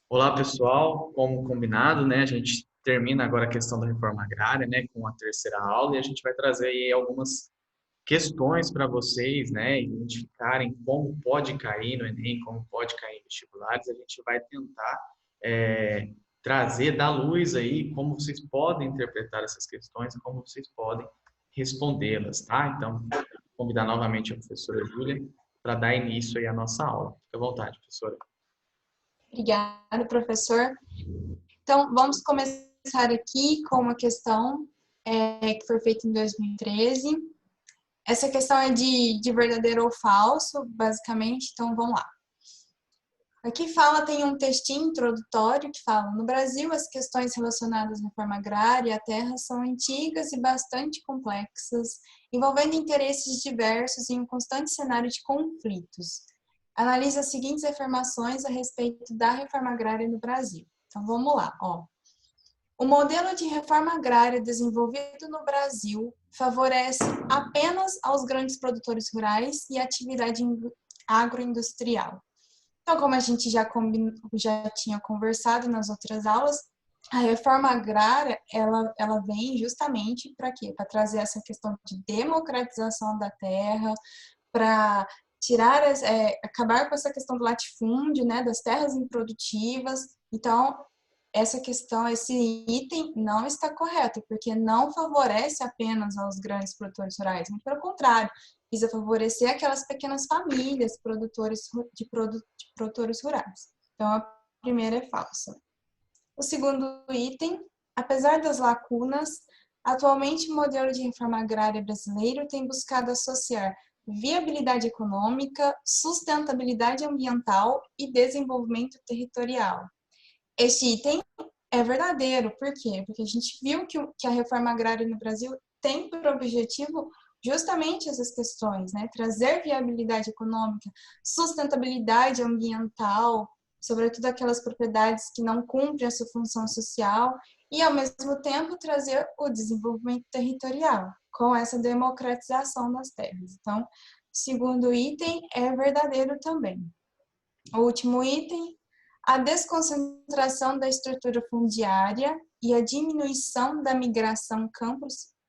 Olá, pessoal. Como combinado, né, a gente termina agora a questão da reforma agrária, né, com a terceira aula e a gente vai trazer aí algumas questões para vocês, né, identificarem como pode cair no Enem, como pode cair em vestibulares. A gente vai tentar é, trazer, dar luz aí como vocês podem interpretar essas questões e como vocês podem respondê-las, tá? Então, vou convidar novamente a professora Júlia para dar início aí à nossa aula. Fique à vontade, professora. Obrigada, professor. Então, vamos começar aqui com uma questão que foi feita em 2013. Essa questão é de verdadeiro ou falso, basicamente, então vamos lá. Aqui tem um textinho introdutório que fala: no Brasil, as questões relacionadas à reforma agrária e à terra são antigas e bastante complexas, envolvendo interesses diversos em um constante cenário de conflitos. Analise as seguintes afirmações a respeito da reforma agrária no Brasil. Então, vamos lá, ó. O modelo de reforma agrária desenvolvido no Brasil favorece apenas aos grandes produtores rurais e atividade agroindustrial. Então, como a gente já tinha conversado nas outras aulas, a reforma agrária, ela vem justamente para quê? Para trazer essa questão de democratização da terra, para acabar com essa questão do latifúndio, né, das terras improdutivas. Então, essa questão, esse item não está correto, porque não favorece apenas aos grandes produtores rurais, muito pelo contrário, visa favorecer aquelas pequenas famílias de produtores rurais. Então, a primeira é falsa. O segundo item: apesar das lacunas, atualmente o modelo de reforma agrária brasileiro tem buscado associar viabilidade econômica, sustentabilidade ambiental e desenvolvimento territorial. Este item é verdadeiro. Por quê? Porque a gente viu que a reforma agrária no Brasil tem por objetivo justamente essas questões, né? Trazer viabilidade econômica, sustentabilidade ambiental, sobretudo aquelas propriedades que não cumprem a sua função social, e, ao mesmo tempo, trazer o desenvolvimento territorial, com essa democratização das terras. Então, o segundo item é verdadeiro também. O último item: a desconcentração da estrutura fundiária e a diminuição da migração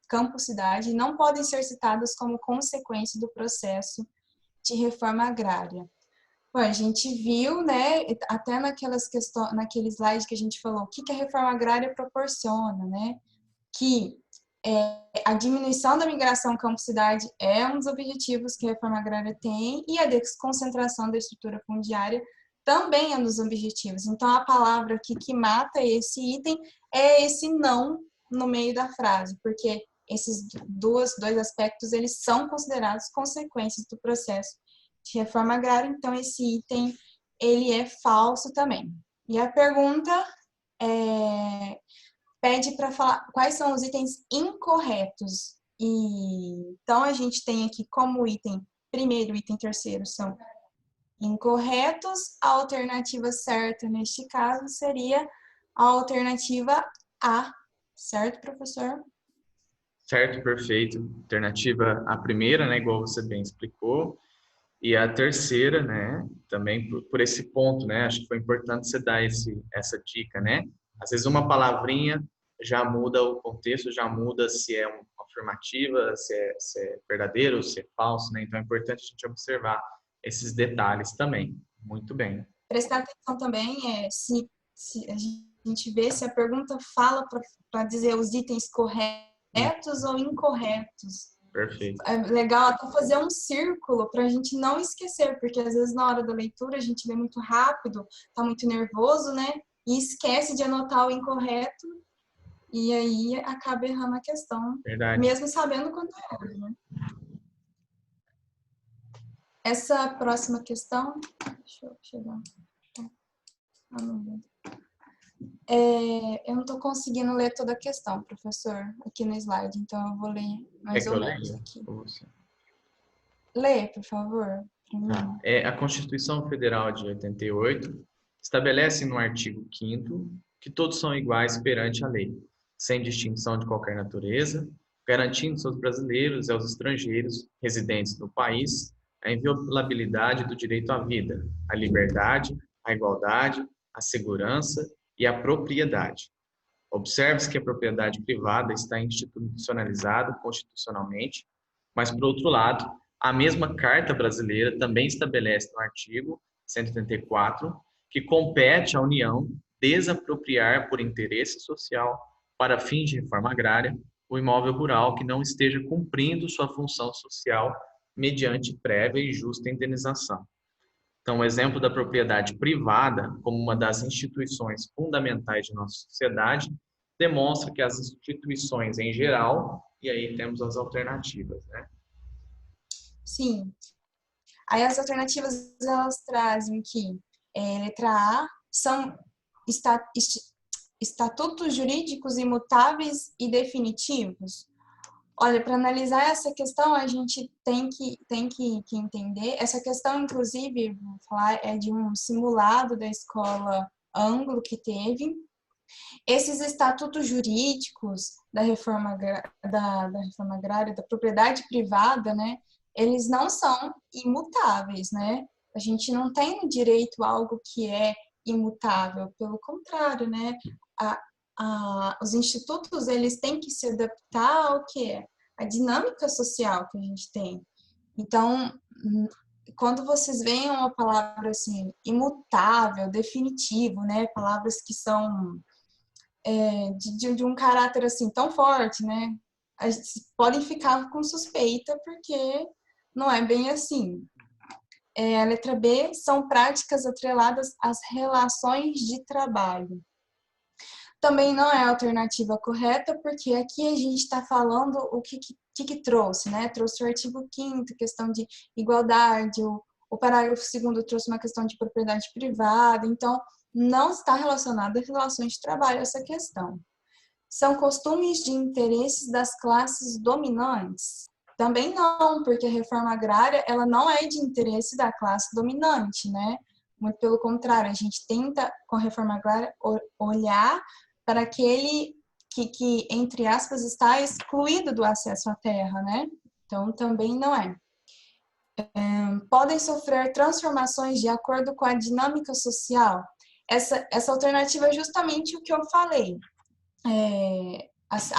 campo-cidade não podem ser citadas como consequência do processo de reforma agrária. Bom, a gente viu, né, até naquele slide que a gente falou, o que a reforma agrária proporciona, né? Que a diminuição da migração campo-cidade é um dos objetivos que a reforma agrária tem, e a desconcentração da estrutura fundiária também é um dos objetivos. Então, a palavra aqui que mata esse item é esse não no meio da frase, porque esses dois aspectos, eles são considerados consequências do processo de reforma agrária, então esse item, ele é falso também. E a pergunta pede para falar quais são os itens incorretos. E então a gente tem aqui como item primeiro e item terceiro são incorretos. A alternativa certa neste caso seria a alternativa A, certo, professor? Certo, perfeito. Alternativa a primeira, né, igual você bem explicou, e a terceira, né, também por esse ponto, né, acho que foi importante você dar essa dica, né? Às vezes uma palavrinha já muda o contexto, já muda se é uma afirmativa, se é verdadeiro, se é falso, né? Então é importante a gente observar esses detalhes também. Muito bem. Prestar atenção também se a gente vê se a pergunta fala para dizer os itens corretos ou incorretos. Perfeito. É legal até fazer um círculo para a gente não esquecer, porque às vezes na hora da leitura a gente lê muito rápido, tá muito nervoso, né? E esquece de anotar o incorreto, e aí acaba errando a questão, Verdade. mesmo sabendo quanto é, né? Essa próxima questão, deixa eu chegar. Eu não estou conseguindo ler toda a questão, professor, aqui no slide, então eu vou ler Quer mais que ou eu menos leia? aqui. Ou você? Lê, por favor, para Tá. mim. A Constituição Federal de 88 estabelece no artigo 5º que todos são iguais perante a lei, sem distinção de qualquer natureza, garantindo aos brasileiros e aos estrangeiros residentes no país a inviolabilidade do direito à vida, à liberdade, à igualdade, a segurança e a propriedade. Observe-se que a propriedade privada está institucionalizada constitucionalmente, mas, por outro lado, a mesma Carta Brasileira também estabelece no artigo 134 que compete à União desapropriar por interesse social, para fins de reforma agrária, o imóvel rural que não esteja cumprindo sua função social mediante prévia e justa indenização. Então, o exemplo da propriedade privada, como uma das instituições fundamentais de nossa sociedade, demonstra que as instituições em geral, e aí temos as alternativas, né? Sim. Aí as alternativas, elas trazem que, letra A, são estatutos jurídicos imutáveis e definitivos. Olha, para analisar essa questão, a gente tem que entender. Essa questão, inclusive, vou falar, é de um simulado da escola Anglo que teve. Esses estatutos jurídicos da reforma agrária, da propriedade privada, né, eles não são imutáveis, né? A gente não tem no direito algo que é imutável, pelo contrário, né? Os institutos, eles têm que se adaptar ao que é a dinâmica social que a gente tem. Então, quando vocês veem uma palavra assim, imutável, definitivo, né? Palavras que são de um caráter assim tão forte, né? A gente podem ficar com suspeita porque não é bem assim. A letra B são práticas atreladas às relações de trabalho. Também não é a alternativa correta, porque aqui a gente está falando o que trouxe, né? Trouxe o artigo 5º, questão de igualdade, o parágrafo 2º trouxe uma questão de propriedade privada, então não está relacionada a relações de trabalho essa questão. São costumes de interesses das classes dominantes? Também não, porque a reforma agrária, ela não é de interesse da classe dominante, né? Muito pelo contrário, a gente tenta, com a reforma agrária, olhar para aquele que, entre aspas, está excluído do acesso à terra, né? Então, também não é. Podem sofrer transformações de acordo com a dinâmica social? Essa alternativa é justamente o que eu falei.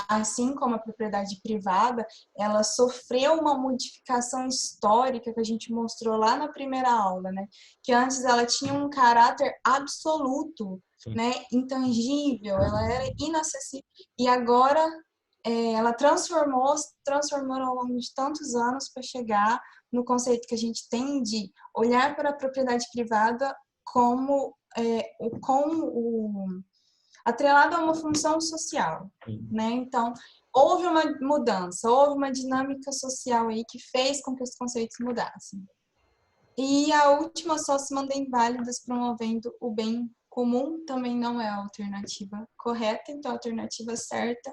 Assim como a propriedade privada, ela sofreu uma modificação histórica que a gente mostrou lá na primeira aula, né? Que antes ela tinha um caráter absoluto, né? Intangível, ela era inacessível. E agora ela transformou ao longo de tantos anos para chegar no conceito que a gente tem de olhar para a propriedade privada como atrelado a uma função social, né? Então, houve uma mudança, houve uma dinâmica social aí que fez com que os conceitos mudassem. E a última, só se mantém válidas promovendo o bem comum, também não é a alternativa correta, então a alternativa certa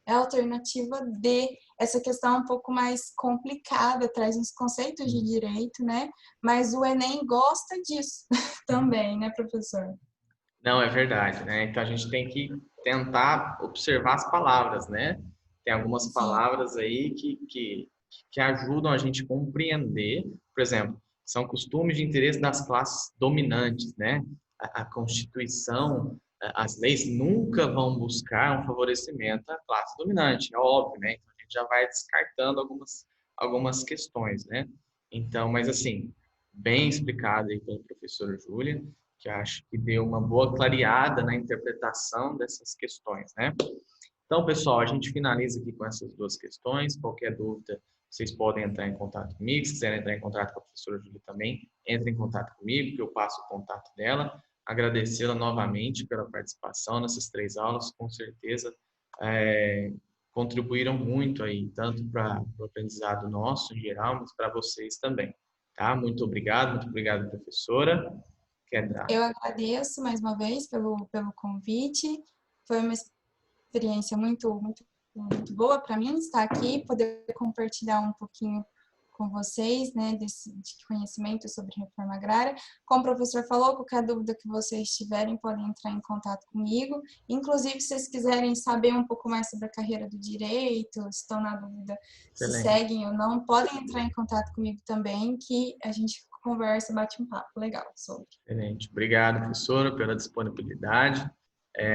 é a alternativa D. Essa questão é um pouco mais complicada, traz uns conceitos de direito, né? Mas o Enem gosta disso também, né, professor? Não, é verdade, né? Então a gente tem que tentar observar as palavras, né? Tem algumas palavras aí que ajudam a gente a compreender, por exemplo, são costumes de interesse das classes dominantes, né? A Constituição, as leis nunca vão buscar um favorecimento à classe dominante, é óbvio, né? Então a gente já vai descartando algumas questões, né? Então, mas assim, bem explicado aí pela professora Júlia, que acho que deu uma boa clareada na interpretação dessas questões, né? Então, pessoal, a gente finaliza aqui com essas duas questões. Qualquer dúvida, vocês podem entrar em contato comigo. Se quiserem entrar em contato com a professora Júlia também, entre em contato comigo, que eu passo o contato dela. Agradecê-la novamente pela participação nessas 3 aulas. Com certeza, contribuíram muito aí, tanto para o aprendizado nosso em geral, mas para vocês também. Tá? Muito obrigado, professora. Eu agradeço mais uma vez pelo convite. Foi uma experiência muito boa para mim estar aqui, poder compartilhar um pouquinho com vocês, né, de conhecimento sobre reforma agrária. Como o professor falou, qualquer dúvida que vocês tiverem, podem entrar em contato comigo. Inclusive, se vocês quiserem saber um pouco mais sobre a carreira do direito, estão na dúvida se seguem ou não, podem entrar em contato comigo também, que a gente conversa, bate um papo legal sobre. Excelente. Obrigado, professora, pela disponibilidade.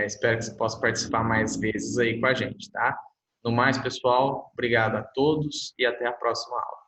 Espero que você possa participar mais vezes aí com a gente, tá? No mais, pessoal, obrigado a todos e até a próxima aula.